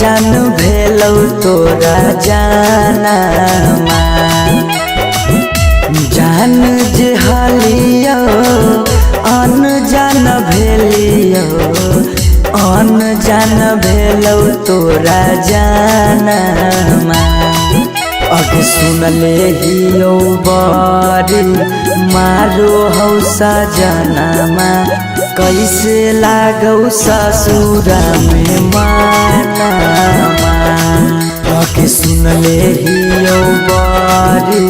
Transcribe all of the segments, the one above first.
जान भेलौ तोरा जानमा जान जे हालियो अन जान भेलियो अन जान भेलौ तोरा जानमा अगे सुनले हियो बड़ी मारो हौ सजनमा कैसे लागौ ससुरा में मानमा अगे सुनले हियो बड़ी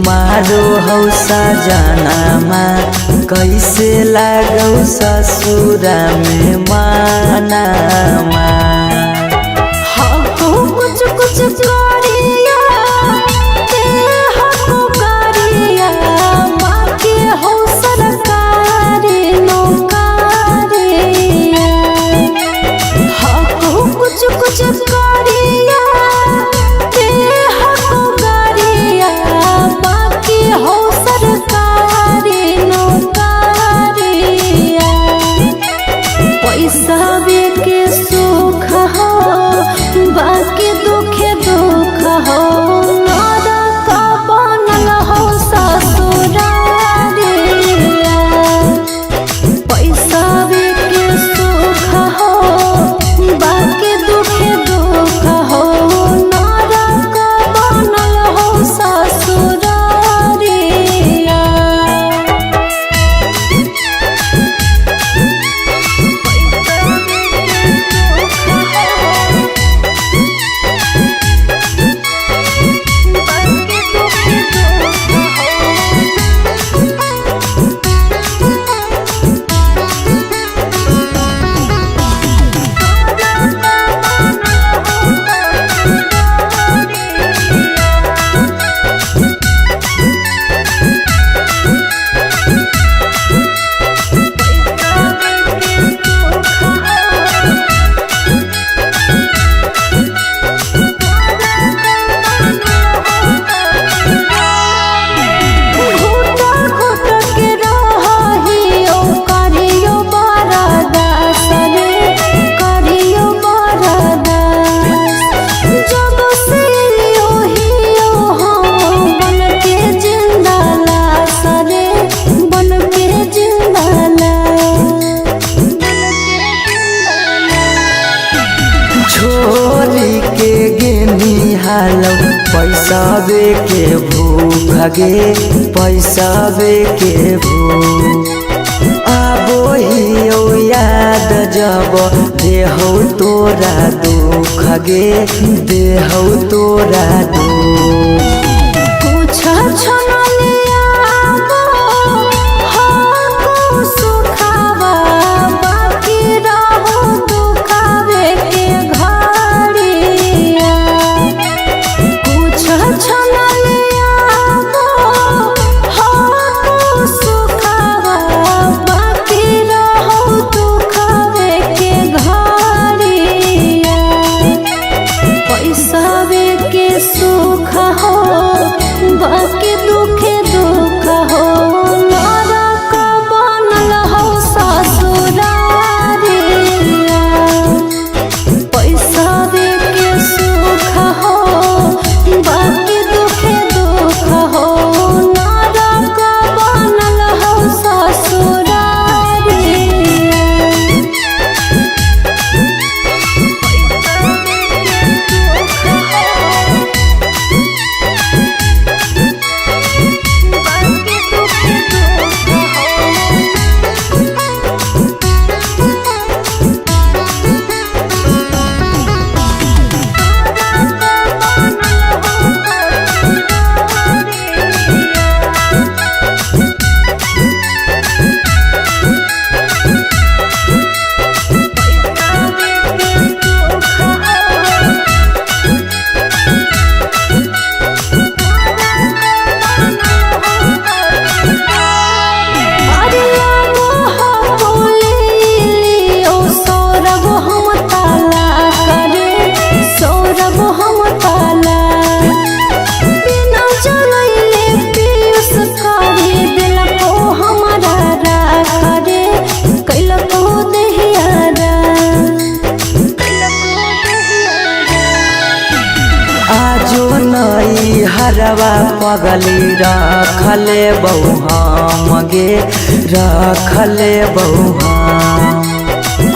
मारो हौ सजनमा कैसे लागौ ससुरा में मानमा कुछ कुछ करिया ते हको करिया माँ के हो सरकारी नौकरिया हको कुछ कुछ करिया ते हको करिया माँ के हो सरकारी नौकरिया पैसा के सुख हो बाकी दुखे दुख हो नरक बनल हो ससुरारिया पैसा के सुख हो बाकी दुखे दुख हो नरक बनल हो ससुरारिया छोरी के गेनी हालौ पैसा के भूख गे पैसा के भूख आबो हियो याद जब देहौ तोरा दुख गे देहौ तोरा दुख कुछ सुख हो जो नई हरवा पगली रखले बहु गे रखले बहु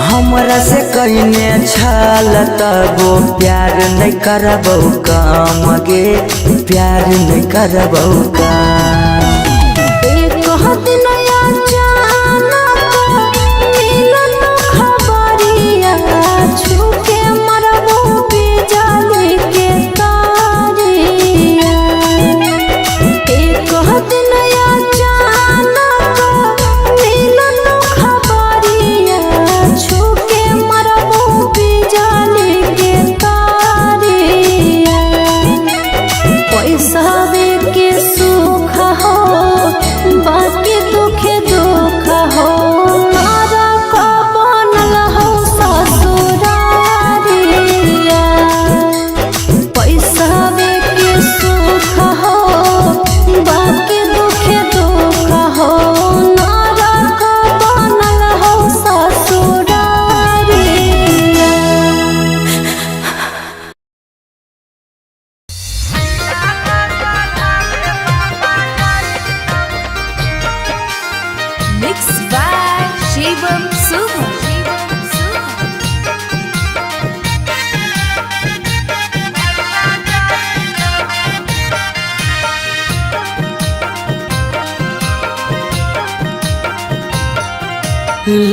हमरा से कहने छल तबो प्यार नहीं करबौ काम गे प्यार नहीं करबौ काम। एक दिन अचानक मिलन खबरिया छूके मरबो बिजली के तारिया। एक दिन अचानक मिलन खबरिया छूके मरबो बिजली के तारिया। पैसा के सुख हो बाकी दुख दुख हो नरक बनल हो ससुरारिया। पैसा के सुख हो बाकी दुख दुख हो नरक बनल हो ससुरारिया। Mixed by Shivam Suha.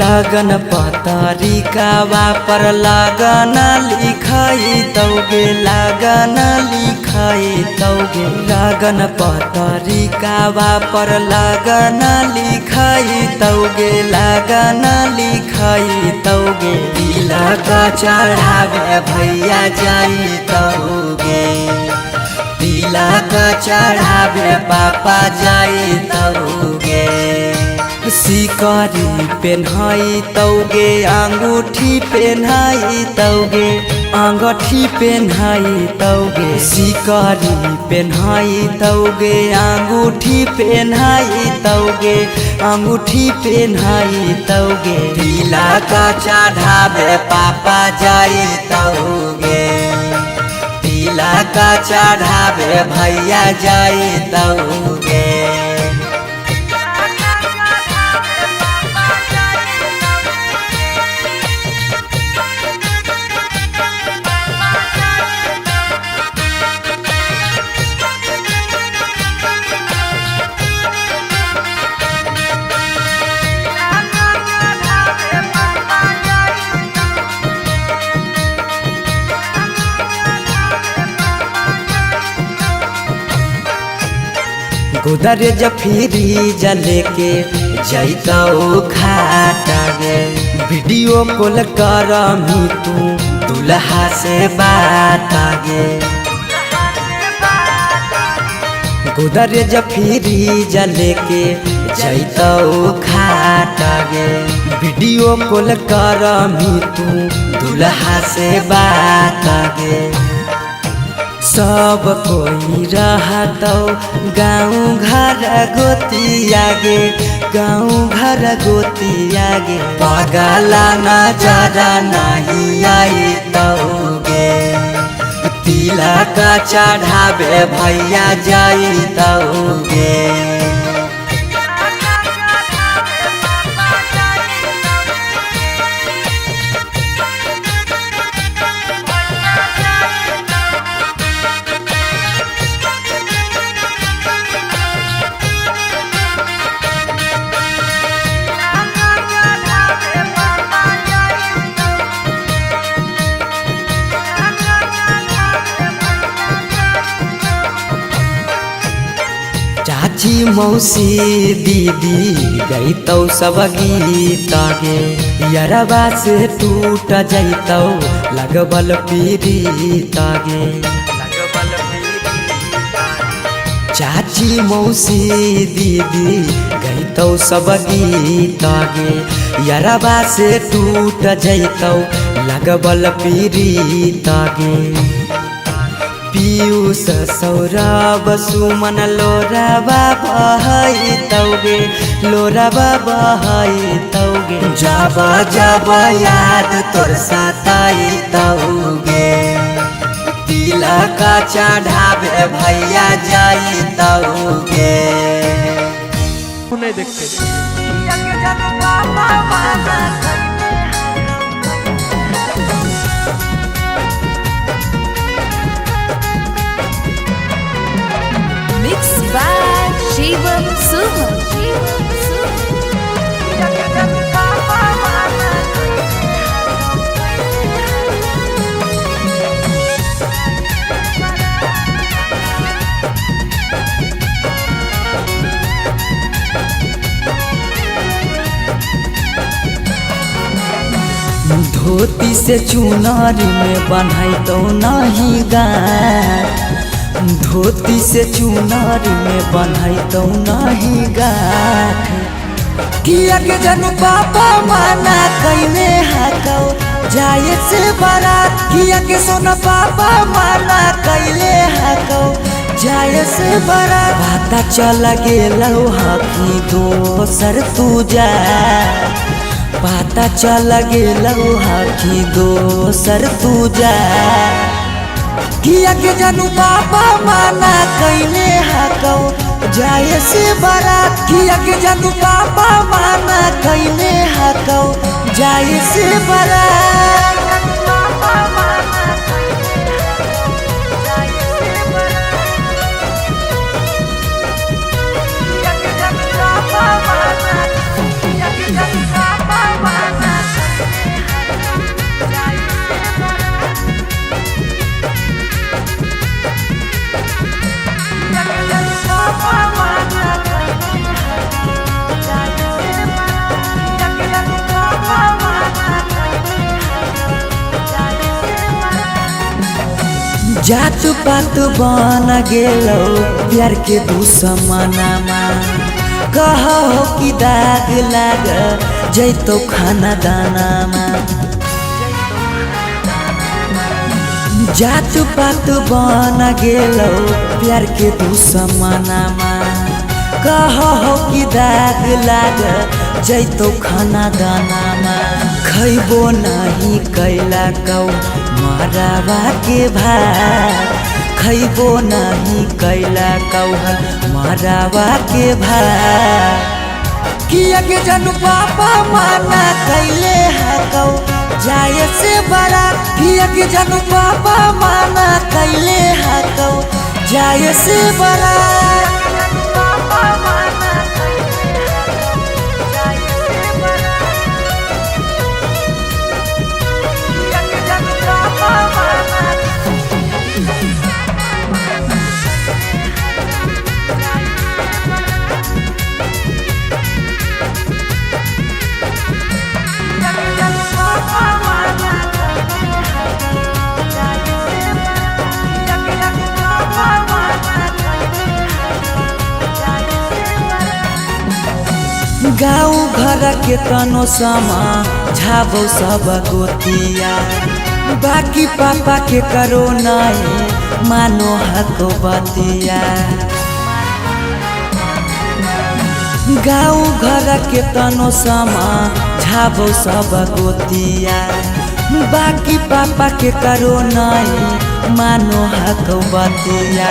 लगन पतरिकावा पर लगन लिखाई तौगे लगन लिखाई तौगे लगन पतरिकावा पर लगन लिखाई तौगे लगन लिखाई तौगे तिलक चढ़ावे भैया जाई तौगे तिलक चढ़ावे पापा जाई तौगे सिकरी पेन्हाई तौगे अंगूठी पेन्हाई तौगे अंगूठी पेन्हाई तौगे सिकरी पेन्हाई तौगे अंगूठी पेन्हाई तौगे अंगूठी पेन्हाई तौगे तिलक चढ़ावे पापा जाई तौगे तिलक चढ़ावे भैया जाई तौगे। गोदरेज फ्रिज लेके जैतौ खाटा गे वीडियो कॉल करमी तू दुल्हा से बात गे गोदरेज फ्रिज लेके जैतौ खाटा गे वीडियो कॉल करमी तू दुल्हा से बात गे सब कोई रहतौ गाँव घर गोतिया गे गाँव घर गोतिया गे पगला नजर नहीं आई तौगे तिलक चढ़ावे भैया जाई तौगे। चाची मौसी दीदी गईतौ सब गीत गे यरबा से टूट जैतौ लगबल पीड़ित गे चाची मौसी दीदी गईतौ सब गीत गे यरबा से टूट जैतौ लगबल पीड़ित गे पीयूष सौरभ सुमन लोराबा बहाई तौगे लोराबा बहाई तौगे जब जब याद तोर सताई तौगे तिलक तिलका चढ़ावे भैया जाई तौगे नहीं देखते Mixed by Shivam Suham. धोती से चुनारी में बन्हाई तो नहीं गाय धोती से चुनारी में बन्हाई तो नहीं गाय किया के जनू पापा माना कैले हाकौ जाए से बारात किया के सोना पापा माना कैले हाकौ जाए से बारात पता चल गेलौ हकी दोसर तू जा पता चल गेलौ हकी दोसर तू जा किया के जानू पापा माना कैले हाकौ जाए से बारात किया के जानू पापा माना कैले हाकौ जाए से बारात जात पात बन गेलो प्यार के दुश्मनमा कहो कि दाग लाग जैतो खाना दानामा जात पात बन गेलो प्यार के दुश्मनमा कहो कि दाग लाग जैतो खाना दानामा खैबो नहीं कैला कौ मरावा के भात खैबो नहीं कैला कौहल मरावा के भात किया के जानू पापा माना कैले हाकौ जाए से बारात किया के जानू पापा माना कैले हाकौ जाए से बारात गाँव घर के तनो समा झाबो सब गोतिया बाकी पापा के करो नहीं मानो हको बतिया गाँव घर के तनो समा झाबो सब गोतिया बाकी पापा के करो नहीं मानो हक बतिया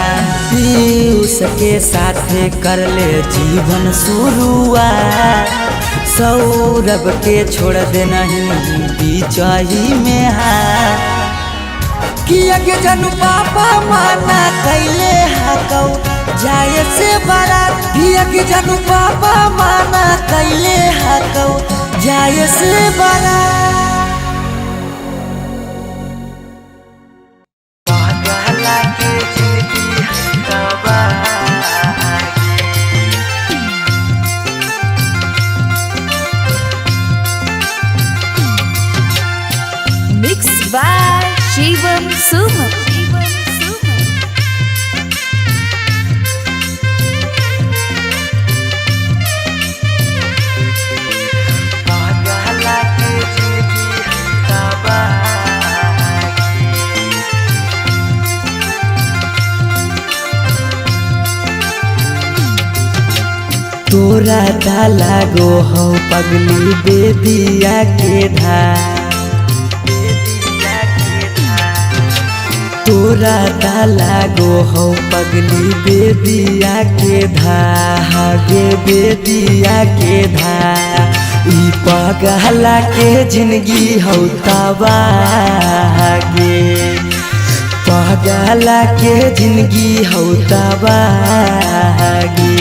पीयूष के साथे कर ले जीवन शुरुआत सौरभ के छोड़ दे नहीं बीचही में हाथ किया के जानू पापा माना कैले हाकौ जाए से बारात किया के जानू पापा माना कैले हाकौ जाए से बारात Mixed by Shivam Suham. तोरा दा लागो हो पगली बेदिया के धार तोरा ताला गो हो पगली बेदिया के धागे बेदिया के ई पगला के जिंदगी हो तबागे पगला के जिंदगी हो तबागे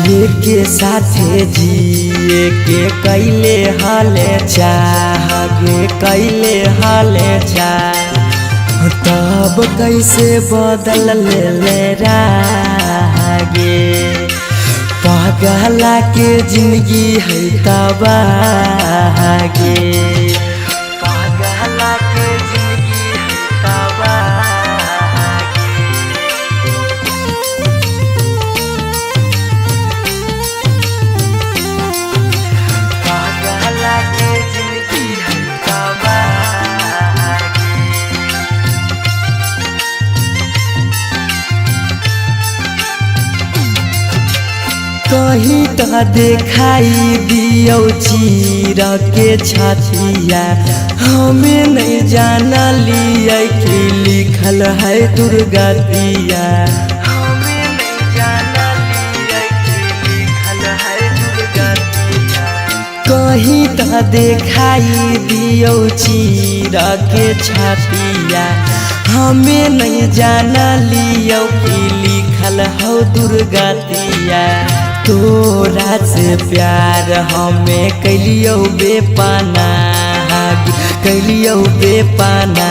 लेके साथे जिए के कैले हाले चाहगे कैले हाले चाह तब कैसे बदल ले रागे पगला के जिंदगी है तबागे पगला के जिंदगी है तबागे पगला के जिंदगी है तबागे कहीं तो देखाई दियो चीर के छतिया हमें नहीं जाना लिया कि लिखल है दुर्गतिया हमें नहीं जाना लिया कि लिखल है दुर्गतिया कहीं तो देखाई दियो चीर के छतिया हमें नहीं जाना लियो कि लिखल हो दुर्गतिया तोरा से प्यार हमें कैलियो बेपाना कैलियो बेपाना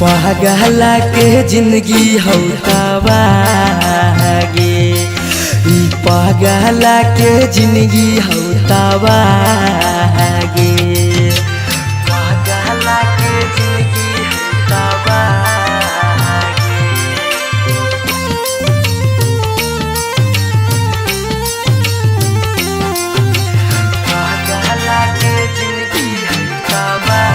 पगला के जिंदगी हो तबागे ई पगला के जिंदगी हो तबागे पगला के जिंदगी हो तबागे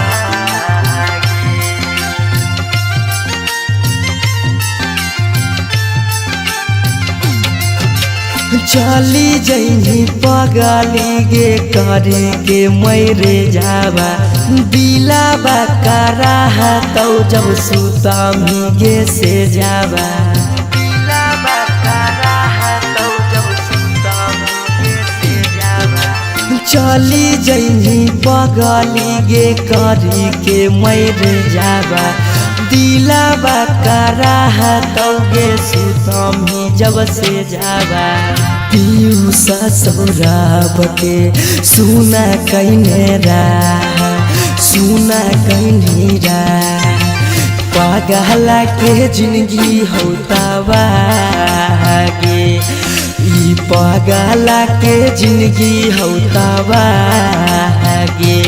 चली जइनी पगली गे करे के मैरे जावा दिलाबा करा तो जब सुता गे से जावा दिलाबा करा तो जब सुता गे से जावा चली जइनी पगली गे करे के मैरे जावा दिलाबा करा तो गे सुतम जब से जावा पीयूषा सौराब के सुना कहने सुना कहनी पगला के जिंदगी हो तबागे ई पगला के जिंदगी हो तबागे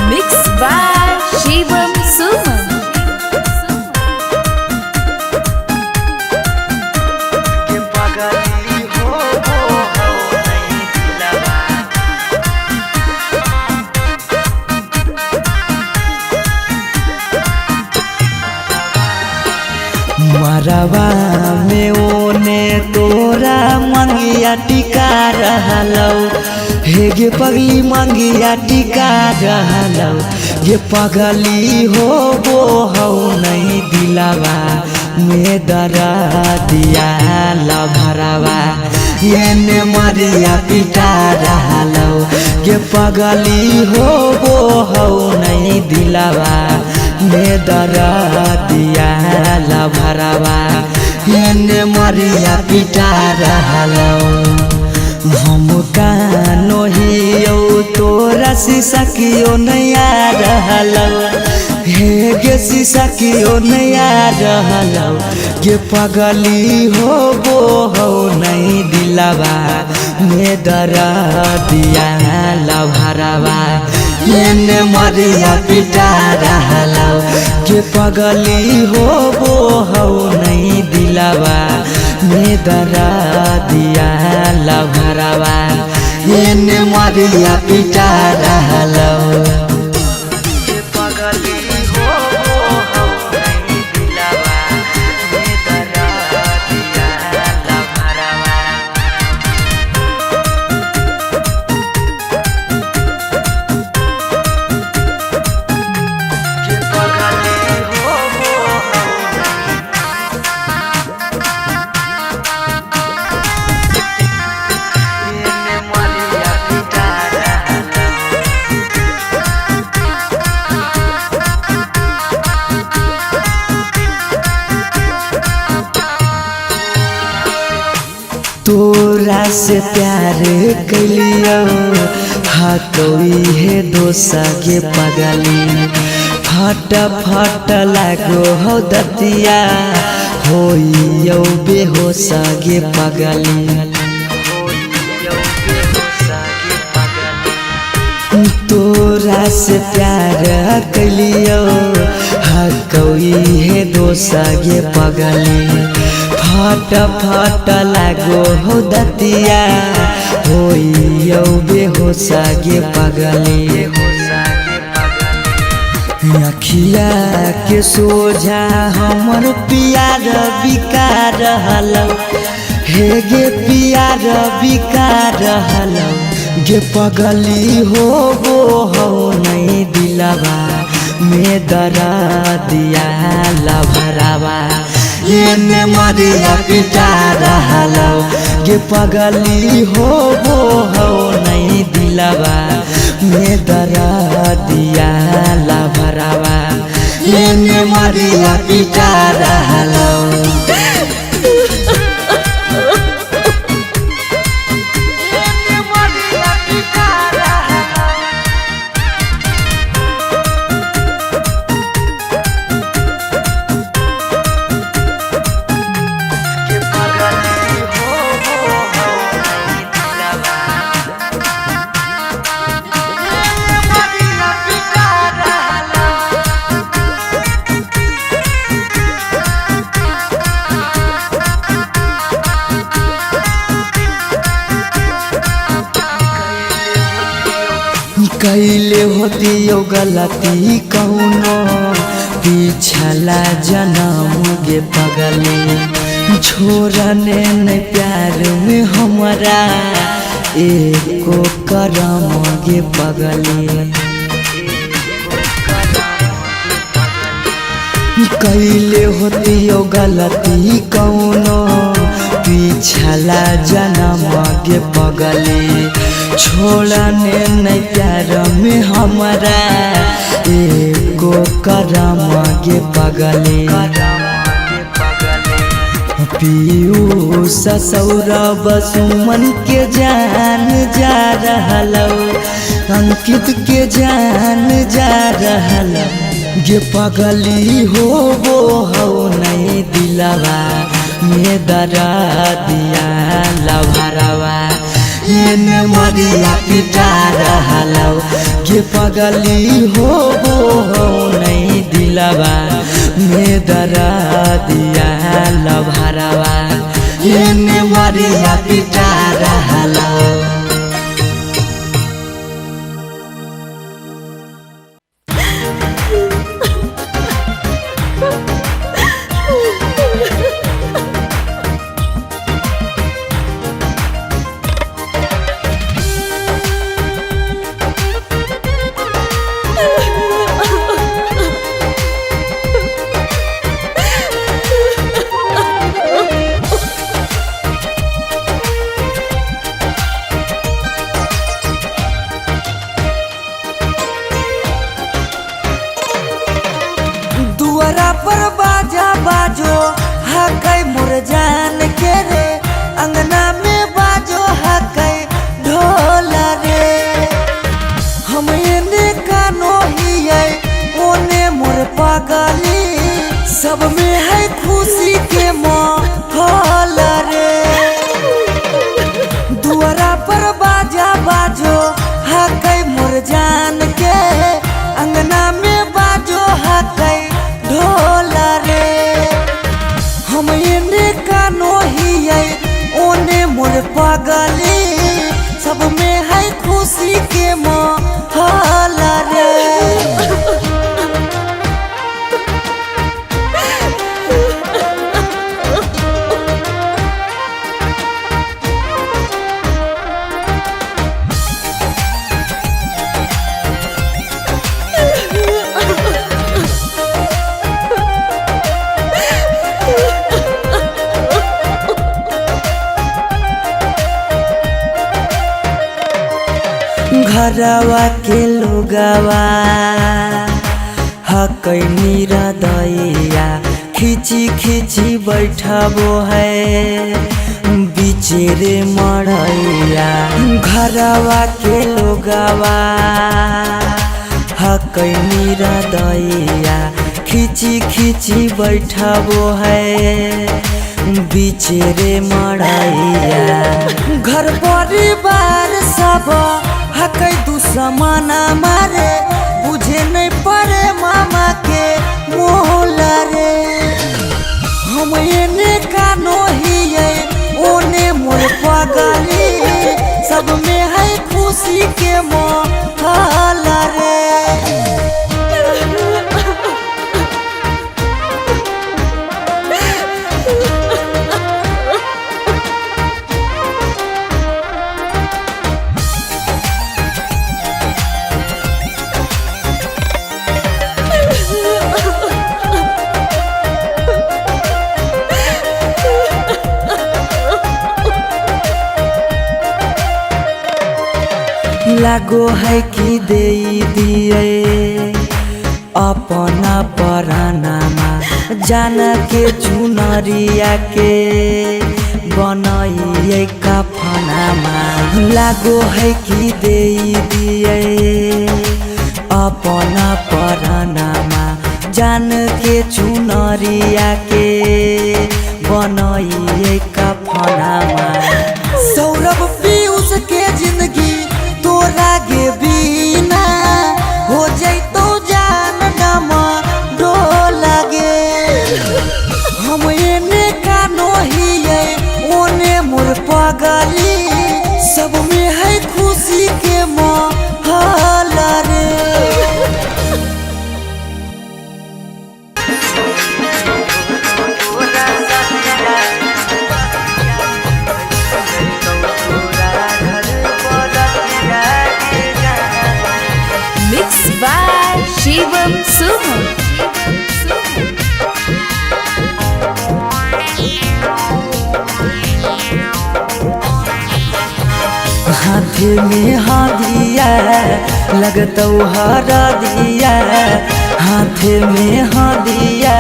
Mixed by Shivam Suman. मरवा में ओने तोरा मंगिया टिका रहलौ हे गे पगली मंगिया टिका रहलौ ये पगली हो वो हो नहीं दिलावा में दरा दिया लभरावा ये ने मरिया पिटा रहलौ ये पगली हो वो हो नहीं दिलावा में दरा दिया लभरावा ये ने मरिया पिटा रहलौ हम कानो हियो तोरा शीशा कियो नया रहलौ हे गे शीशा कियो नया रहलौ ये पगली हो वो हो नहीं दिलावा में दरा दिया लभरावा ये ने मरिया पिटा रहलौ ये पगली हो वो हो नहीं दिलावा में दरा दिया लभरावा एने मरिया पिटा रहलो तोरा से प्यार कलियो हा कोई है दोसा के पगली फट फट लागो हो दतिया होइयो बेहोसा के पगली तोरा से प्यार कलियो हा कोई है दोसा के पगली फट फट लागो हो दतिया होइयो बेहोसा के पगली अखिया के सोझा हमर पियार बिकार रहलो हे गे पियार बिकार रहलो गे पगली हो नहीं दिलवा में दरा दिया लभरावा एने मरिया पिटा रहलो गे पगली हो नहीं दिलवा में दरा दिया लभरावा एने मरिया पिटा रहलो कैले होती यो गलती कौनो पिछला जन्म गे पगली छोड़ने न प्यार में हमारा एको करम गे पगली कैले होती यो गलती कौनो पिछला जन्म गे पगली छोड़ने नहीं प्यार में हमारा एको करम गे पगली पीयूष सौरभ सुमन के जान जा रहलो अंकित के जान जा रहलो गे पगली हो नहीं दिलवा में दरा दिया लभरावा एने मरिया पिटा रहलो गे पगली हो नहीं दिलवा में दरा दिया लभरावा एने मरिया पिटा रहलो दुआरा पर बाजा बाजो हकै मोर जान के रे अंगना में बाजो हकै ढोल रे हम एने कानो हियै ओने मोर पगली सब में है खुशी के माहौल रे दुआरा पर बाजा बाजो हकै मोर जान के अंगना में बाजो हकै ढोल रे हम एने कानो हियै ओने मोर पगली सब में घरवा के लोगवा हकैनी हृदया खिची खिची बैठबो है बिचेरे मड़ैया। घरवा के लोगवा हकैनी हृदया खिची खिची बैठबो है बिचेरे मड़ैया। घर परिवार सब हकै दुश्मन मारे बुझे नहीं पड़े मामा के मोहला रे। हम एने कानो हिये ओने मोर पगली सब में है खुशी के मोहला रे। लागो है कि दे दिए अपना परानामा जान के चुनरिया के बनाइए कफनामा। लागो है कि दे दिए अपना परानामा जान के चुनरिया के बनाइए कफनामा। सौरभ पीयूष के जिंदगी तोरा गे बिना हो जैतो जान डमा डोला गे। हम एने कानो हिये ओने मोर पगली सब में है खुशी के मोहला रे। Mixed by Shivam Suman. हाथ में हादिया लगतौ हरा दिया। हाथ में हादिया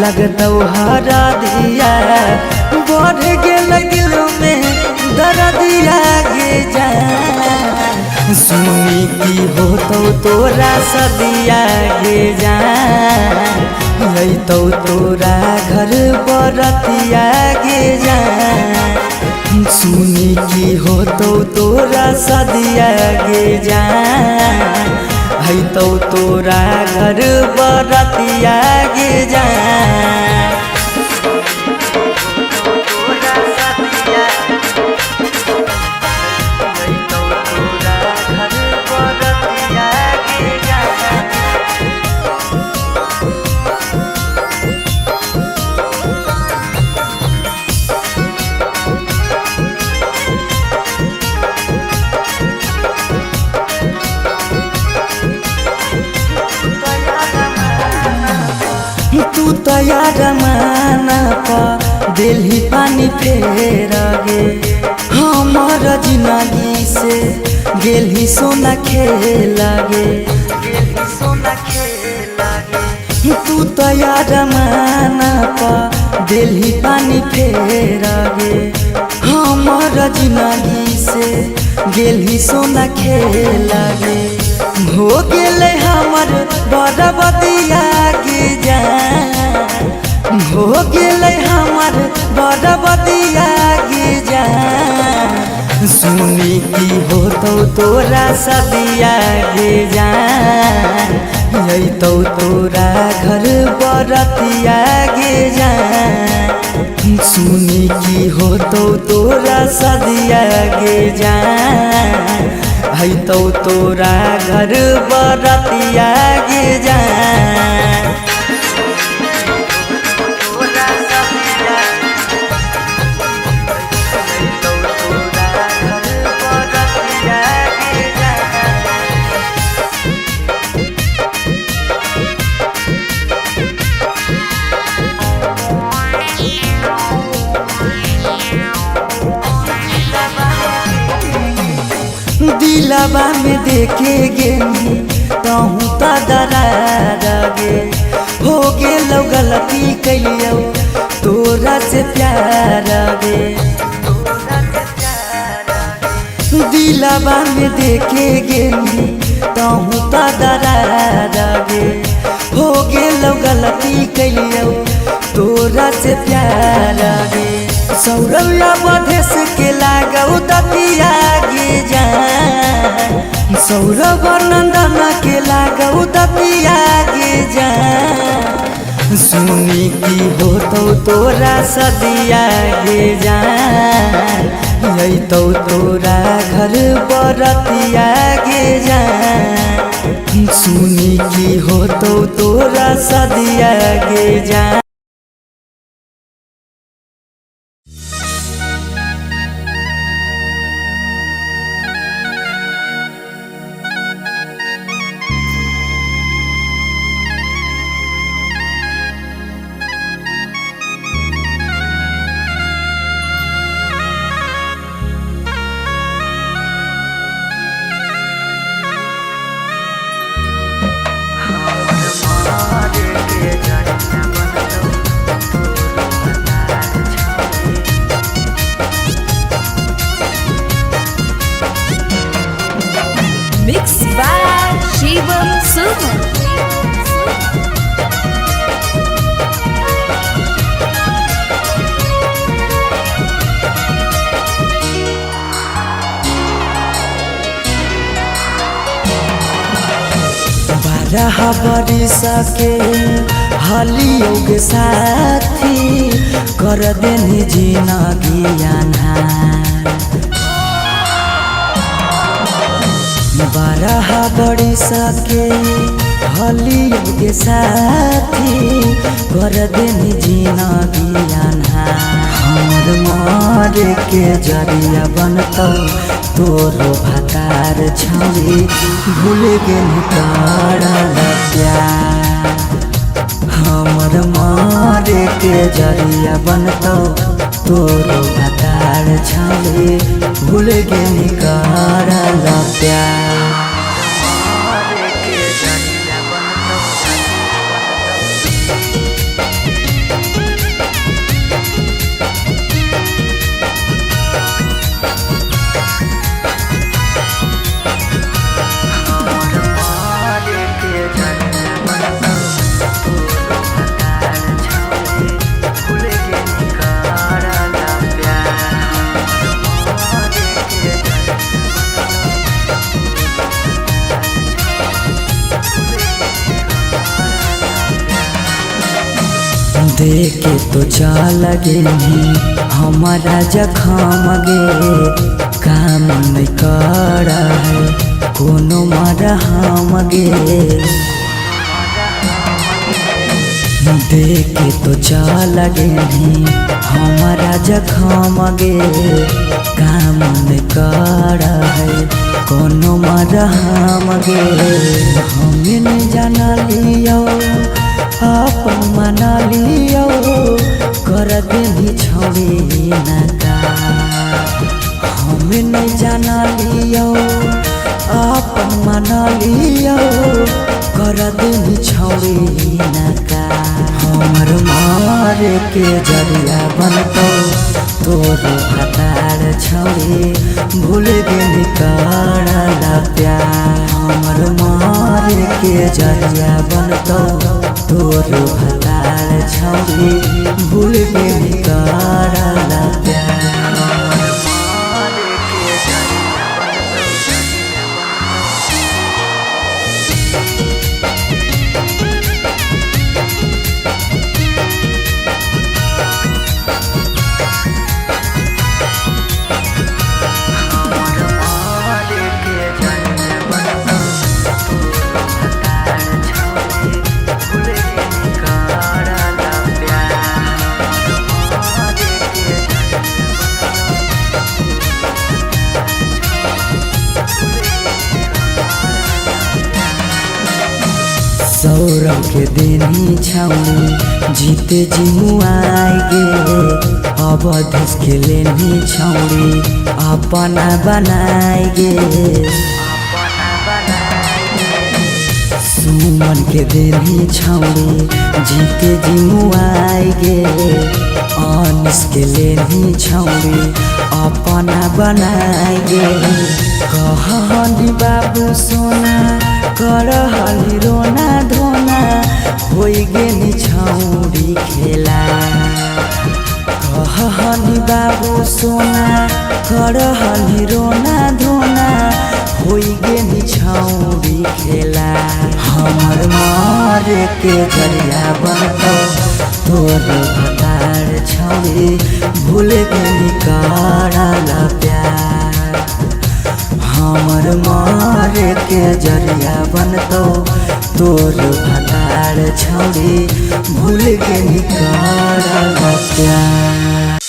लगतौ हरा दिया। बढ़ गेल दिल में दर्दिया गे जा। सुनी की होतौ तोरा सदिया गे जा। अइतौ तोरा घर बरतिया गे जा। सुनी की होतौ तोरा सदिया गे जा। अइतौ तोरा घर बरतिया गे जा। तू तैयार माना पा दिल्ली पानी फेर गे। हमार जिंदगी से गेली सोना खेल गे। तू तैयार माना पा दिल्ली पानी फेर गे। हमार जिंदगी से गेली सोना खेल गे। हो गेले हमर बरबदिया गे जा। हो गेले हमर बरबदिया गे जा। सुनी की होतौ तोरा सदिया गे जा। अइतौ तोरा घर बरतिया गे जा। सुनी की होतौ तोरा सदिया गे जा। अइतौ तोरा घर बरतिया गे जा। दिल दिलवा में देखे गे तहूँ तो दरागे हो गेलो गलती कैलियो तोरा से प्यार गे दिलवा में देखे गे तहूँ तो दरागे हो गेलो गलती कैलियो तोरा से प्यार गे सौरव्या बधेस के लागौ दतिया गे जान सौरभ नंदन के लागौ दतिया गे जान सुनी की हो तो तोरा सदिया गे जान यही तो तोरा घर बरतिया गे जान सुनी की हो तो तोरा सदिया गे जान। Mixed by Shivam Suman. बारह बरिस के हलियो के साथी कर देनी जिंदगी अन्हार 12 बरिस के हलियो के साथी कर देनी जिंदगी अन्हार हमर मारे के जरिया बनतौ तोरो भतार छौरी भूल गेल करल प्यार हमर मारे के जरिया बनतौ तोरो भतार छौरी भूल गेल करल प्यार देखे तो चल गे हमारा जखम गे काम नहीं कर कोनो मरहम गे देखे तो चल गे हमारा जखम गे काम नहीं कर कोनो मरहम गे हमें नहीं जाना लियो अपन मना लियो कर देनी छोड़ी नका हमें नहीं जाना लियो अपन मना लियो कर देनी छोड़ी नका हमर मारे के जरिया बनतो तोरो भतार छोड़ी भूल गेली करल प्यार हमर मारे के जरिया बनतो तोरो भतार छौरी भूल गेली करल प्यार सौरभ के देनी छौनी जीते जी मुआई गे अवधेश के लेनी छौनी अपना बनाई गे सुमन के देनी छौनी जीते जी मुआई गे अनिस के लेनी छौनी अपना बनाई गे कहनी बाबू सोना करहली रोना धोना होई गेनी छौरी खेला कहनी बाबू सोना करहली रोना धोना होई गेनी छौरी खेला हमर मारे के जरिया बनतो तोर भतार छौरी भूल गेनी कराला प्यार हमर मारे के जरिया बनतो तोर भतार छौरी भूल गेनी कराला प्यार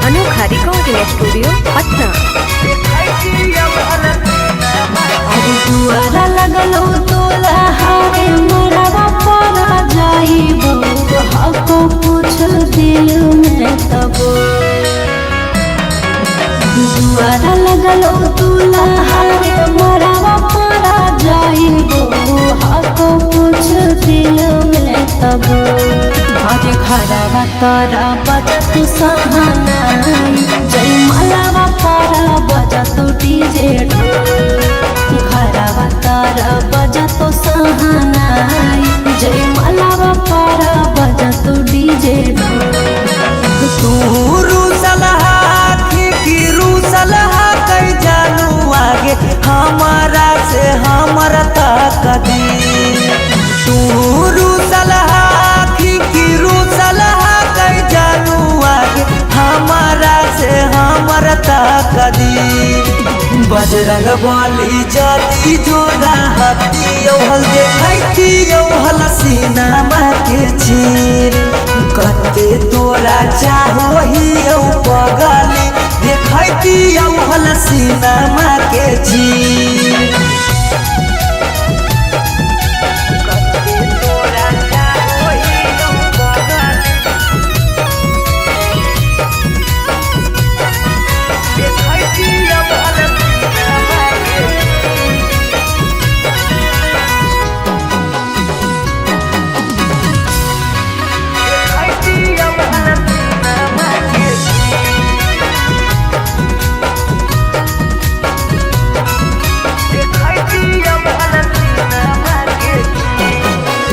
अनोखा रिकॉर्डिंग स्टूडियो पटना। अरे दुआरा लगलो तोला हारे मरवा परा जाइबो हको पूछ दिल में तबो दुआरा लगलो तोला हारे मरवा परा जाइबो हको पूछ दिल में तबो आज घरवा तोरा बजत सहानाई जय मलावा पारा बजत डीजे घरवा तोरा बजत सहानाई जय मलावा पारा बजत डीजे तू रूसलहा की रूसलहा कई जानू आगे हमारा से हमारा तकदी तू रूसलहा की रूसलहा कई जानू आगे हमारा से हमारा तकदी बजरंग बली जदी जोड़ा हती हल देखती हल सीनामा के चीर कते तोरा चाहो ही पगली देखती हल सीनामा के चीर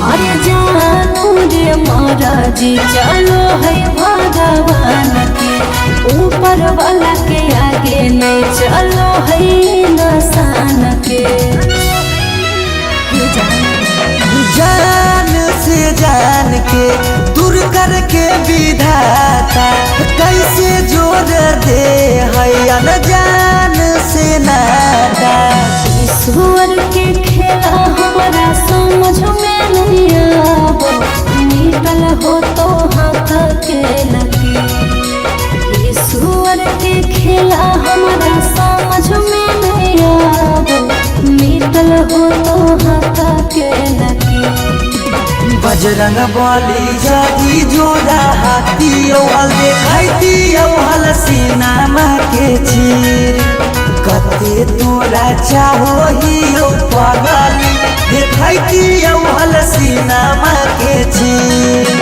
अरे जानू रे महाराजी चलो है भगवान के ऊपर वाला के आगे नहीं चलो है नसान के जान से जान के दूर करके विधाता कैसे जोड़ दे है अनजान से नाता ईश्वर के खेला हमारा समझ में नहीं आवो निकल हो तो हाथ के लगी ईश्वर के खेला हमारा समझ में नहीं आवो निकल हो तो हाथ के लगी बजरंग बली जदी जोड़ा हाथी हल देखती हल सीनामा के चीर कते तोरा चाहो ही पगली देखती हल सीनामा के चीर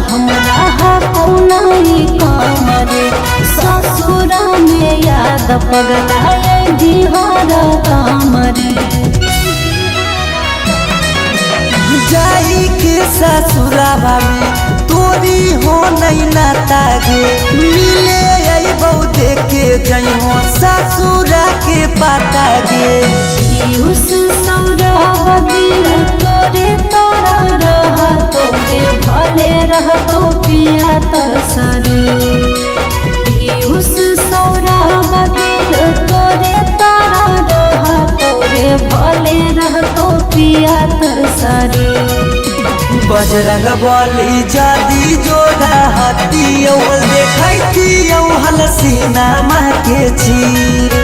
हमरा कौनाई कामरे ससुरा में याद पगलाए दिहारा कामरे जाई के ससुराबा में तोरी हो नहीं नाता गे मिले अइबौ देखे जइहो ससुरा के पाता गे उस सौरभ दिल तोरे तोरा रह तोरे भले रह तो पिया तरसरे उस सौरभ दिल तोरे तोरा रह तोरे भले रह तो पिया तरसरे बजरंग बली जादी जोड़ा हती देखती हलसीना माँ के चीर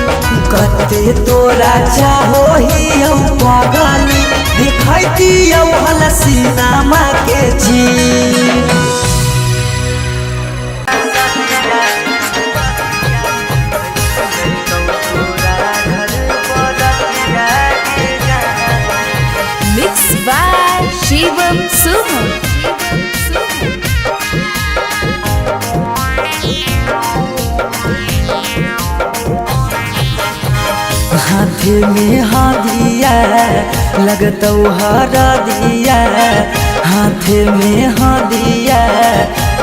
कते तोरा चाहो ही पगली देखती हलसीना माँ के चीर मिक्स बाय शिवम सुमन। हाथ में हादिया लगतौ हरा दिया हाथ में हादिया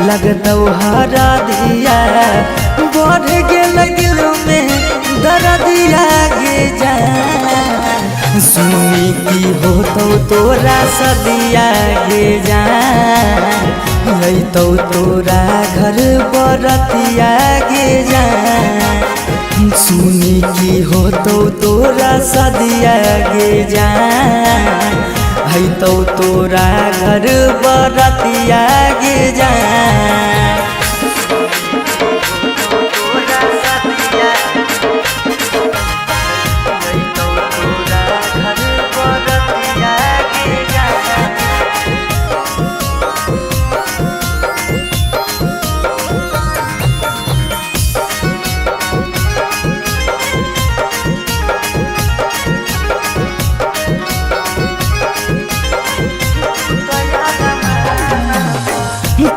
लगतौ हरा दिया बढ़ गेल दिल में दर्दिया गे जा सुनी की होतौ तोरा सदिया गे जा अइतौ तोरा घर बरतिया गे जा सुनी की होतौ तोरा सदिया गे जा अइतौ तोरा घर बरतिया गे जा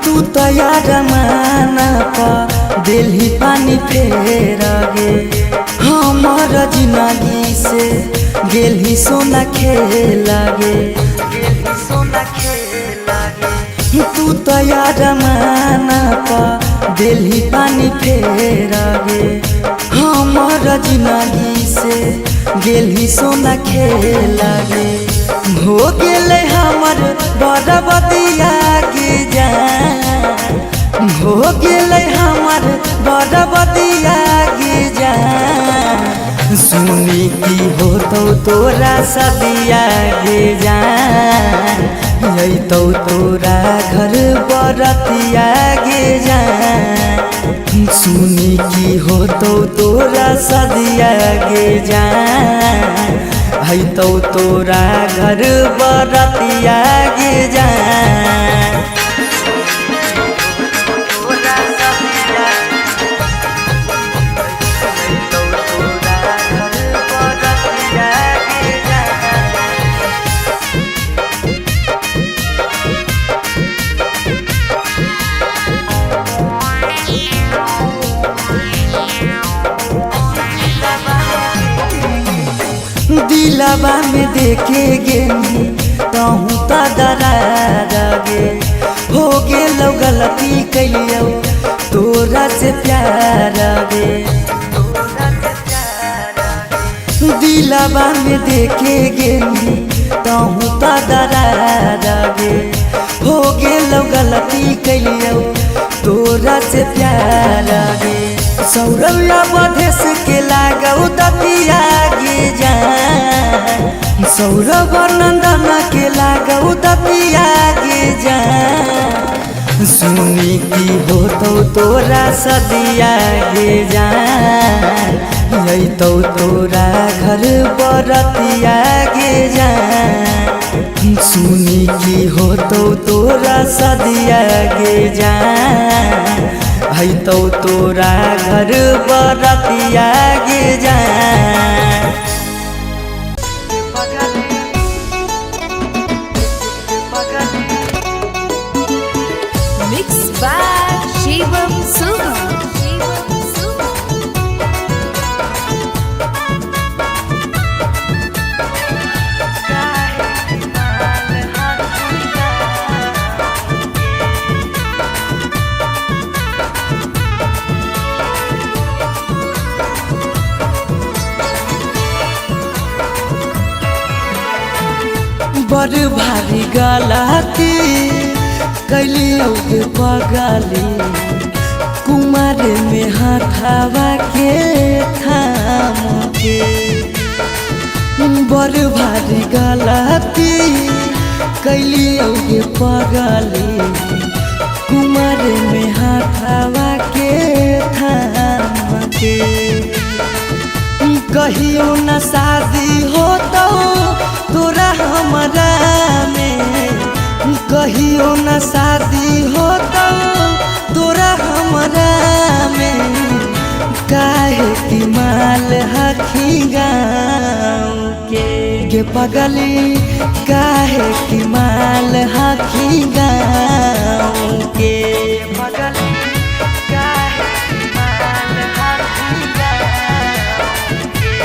तू तैयार माना पा दिल्ली पानी फेर गे हमार जिंदगी से गेली सोना खेल गे तू तैयार माना पा दिल्ली पानी फेर गे हमार जिंदगी से गेली सोना खेल गे हो गेले हमर बरबदिया गे जा हो गेले हमर बरबदिया गे जा सुनी की होतौ तोरा सदिया गे जा अइतौ तोरा घर बरतिया गे जा सुनी की होतौ तोरा सदिया गे जा अइतौ तोरा घर बरतिया गे जा दिलवा में देखे गे कहूँ तो दरार गे हो गेलौ गलती कैलियो तोरा से प्यार गे दिलवा में देखे गे कहूँ तो दरार गे हो गेलौ गलती कैलियो तोरा से प्यार गे सौरव्या बधेस के लागौ दतिया गे जा सौरभ नंदन के लागौ दतिया गे जा सुनी की होतौ तोरा सदिया गे जा अइतौ तोरा घर बरतिया गे जा सुनी की होतौ तोरा सदिया गे जा अइतौ तोरा घर बरतिया गे जा मिक्स बाय शिवम सुमन। बड़ भारी गलती कैलियो गे पगली कुमार में हाथावा के थाम के बड़ भारी गलती कैलियो गे पगली कुमार में हाथावा के थाम के कहियो न शादी हो तो तोरा हमरा में कहियो न शादी हो तो तोरा हमरा में काहे की माल हखी गाँव के पगली काहे की माल हखी गाँव के पगली काहे की माल हखी गाँव के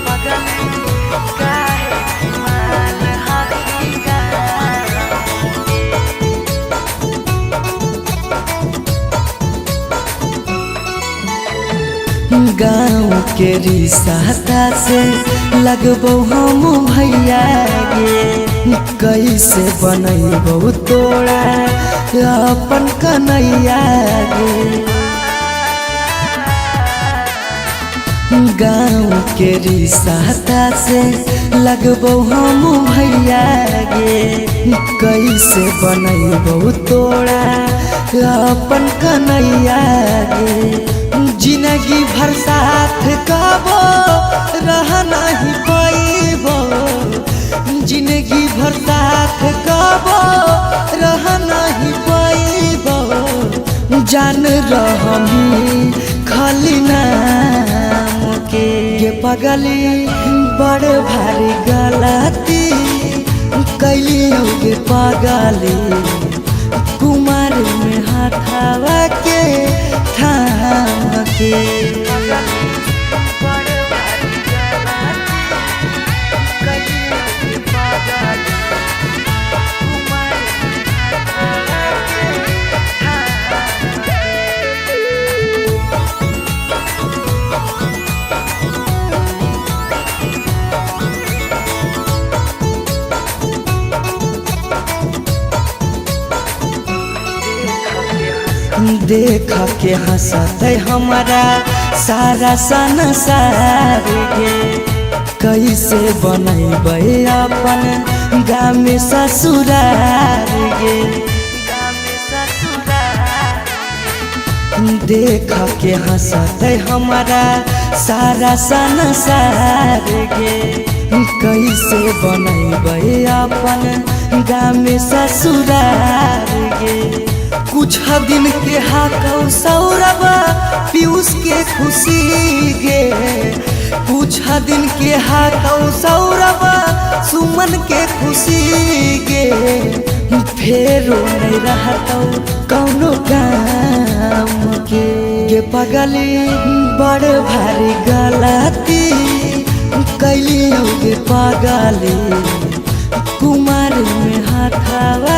पगली काहे की माल हखी गाँव के रिश्ता से लगबो हम भैया गे कैसे बनैबो तोरा अपन कन्हैया गे गाँव के रिश्ता से लगबो हम भैया गे कैसे बनैबो तोरा अपन कन्हैया गे जिंदगी भर साथ कबो रह नहीं पाइबो जिंदगी भर साथ कबो रह नहीं पाइबो जान रहमी खाली नाम के पगली बड़ भारी गलती कैलियो गे पगली कुमार में हाथावा के थाम के देख के हंसत हमारा सारा संसार गे कैसे बनैबै अपन गाँव में ससुरार गे देख के हंसत हमारा सारा संसार गे कैसे बनैबै अपन गाँव में ससुरार गे कुछ दिन के हाकौ सौरभ पीयूष के खुशी गे कुछ दिन के हाकौ सौरभ सुमन के खुशी गे फेरो नहीं रहतौ कौनो काम के पगली बड़ भारी गलती कैलियो गे पगली कुमार में हाथावा